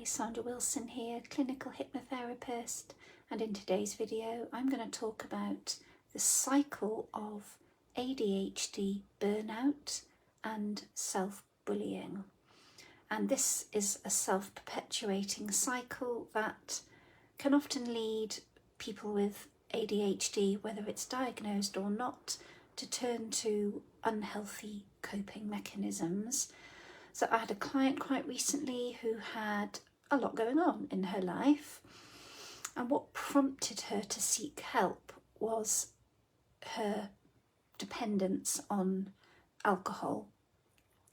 Sandra Wilson here, clinical hypnotherapist, and in today's video I'm going to talk about the cycle of ADHD burnout and self-bullying. And this is a self-perpetuating cycle that can often lead people with ADHD, whether it's diagnosed or not, to turn to unhealthy coping mechanisms. So I had a client quite recently who had a lot going on in her life, and what prompted her to seek help was her dependence on alcohol.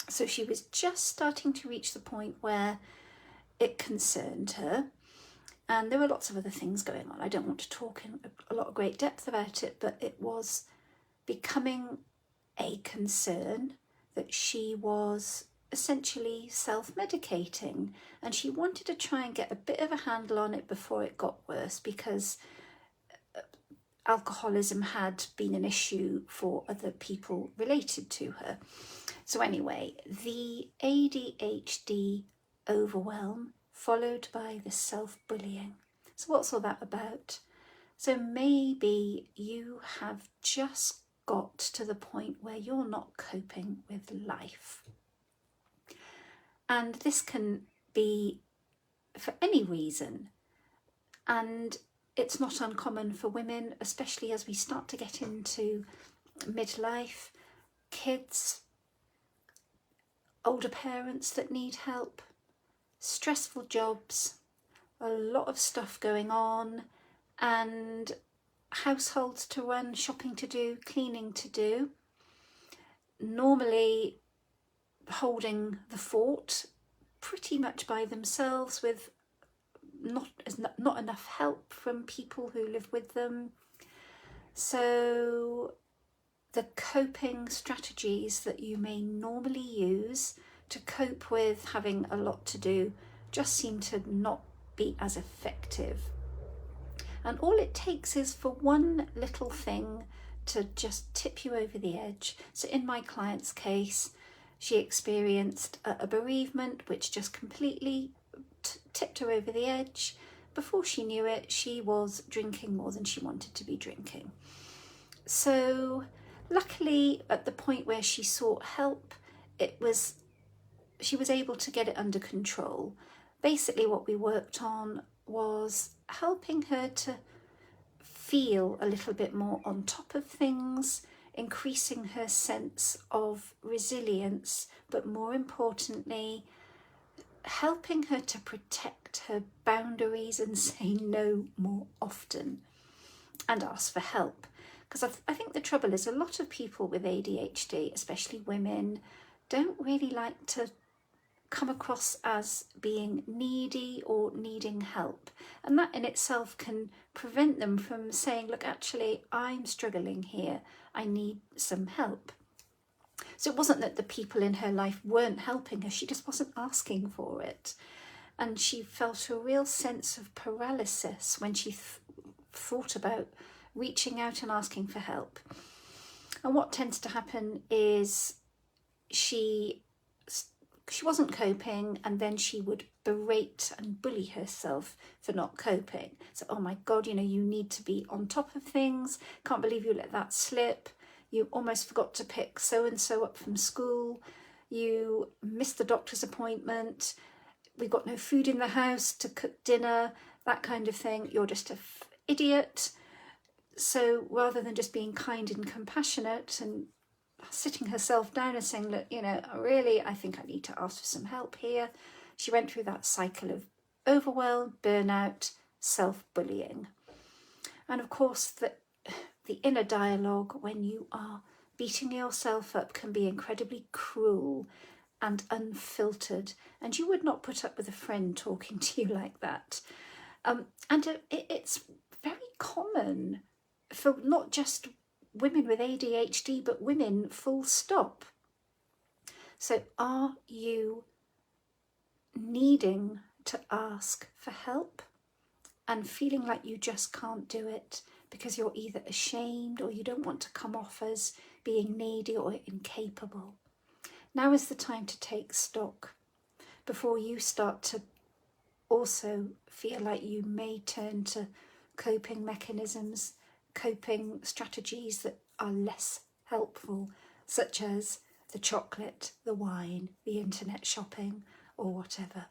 So she was just starting to reach the point where it concerned her, and there were lots of other things going on. I don't want to talk in a lot of great depth about it, but it was becoming a concern that she was essentially self-medicating, and she wanted to try and get a bit of a handle on it before it got worse, because alcoholism had been an issue for other people related to her. So anyway, the ADHD overwhelm followed by the self-bullying. So what's all that about? So maybe you have just got to the point where you're not coping with life. And this can be for any reason. And it's not uncommon for women, especially as we start to get into midlife, kids, older parents that need help, stressful jobs, a lot of stuff going on, and households to run, shopping to do, cleaning to do. Normally holding the fort pretty much by themselves, with not enough help from people who live with them. So the coping strategies that you may normally use to cope with having a lot to do just seem to not be as effective. And all it takes is for one little thing to just tip you over the edge. So in my client's case, she experienced a bereavement which just completely tipped her over the edge. Before she knew it, she was drinking more than she wanted to be drinking. So luckily, at the point where she sought help, she was able to get it under control. Basically, what we worked on was helping her to feel a little bit more on top of things, increasing her sense of resilience, but more importantly, helping her to protect her boundaries and say no more often and ask for help. Because I think the trouble is, a lot of people with ADHD, especially women, don't really like to come across as being needy or needing help, and that in itself can prevent them from saying, look, actually I'm struggling here, I need some help. So it wasn't that the people in her life weren't helping her, she just wasn't asking for it, and she felt a real sense of paralysis when she thought about reaching out and asking for help. And what tends to happen is she wasn't coping, and then she would berate and bully herself for not coping. So, oh my God, you need to be on top of things. Can't believe you let that slip. You almost forgot to pick so-and-so up from school. You missed the doctor's appointment. We've got no food in the house to cook dinner, that kind of thing. You're just an idiot. So rather than just being kind and compassionate and sitting herself down and saying, look, really, I think I need to ask for some help here, she went through that cycle of overwhelm, burnout, self-bullying. And of course, the inner dialogue when you are beating yourself up can be incredibly cruel and unfiltered, and you would not put up with a friend talking to you like that. It's very common for not just women with ADHD, but women full stop. So are you needing to ask for help and feeling like you just can't do it because you're either ashamed or you don't want to come off as being needy or incapable? Now is the time to take stock before you start to also feel like you may turn to coping mechanisms, coping strategies that are less helpful, such as the chocolate, the wine, the internet shopping, or whatever.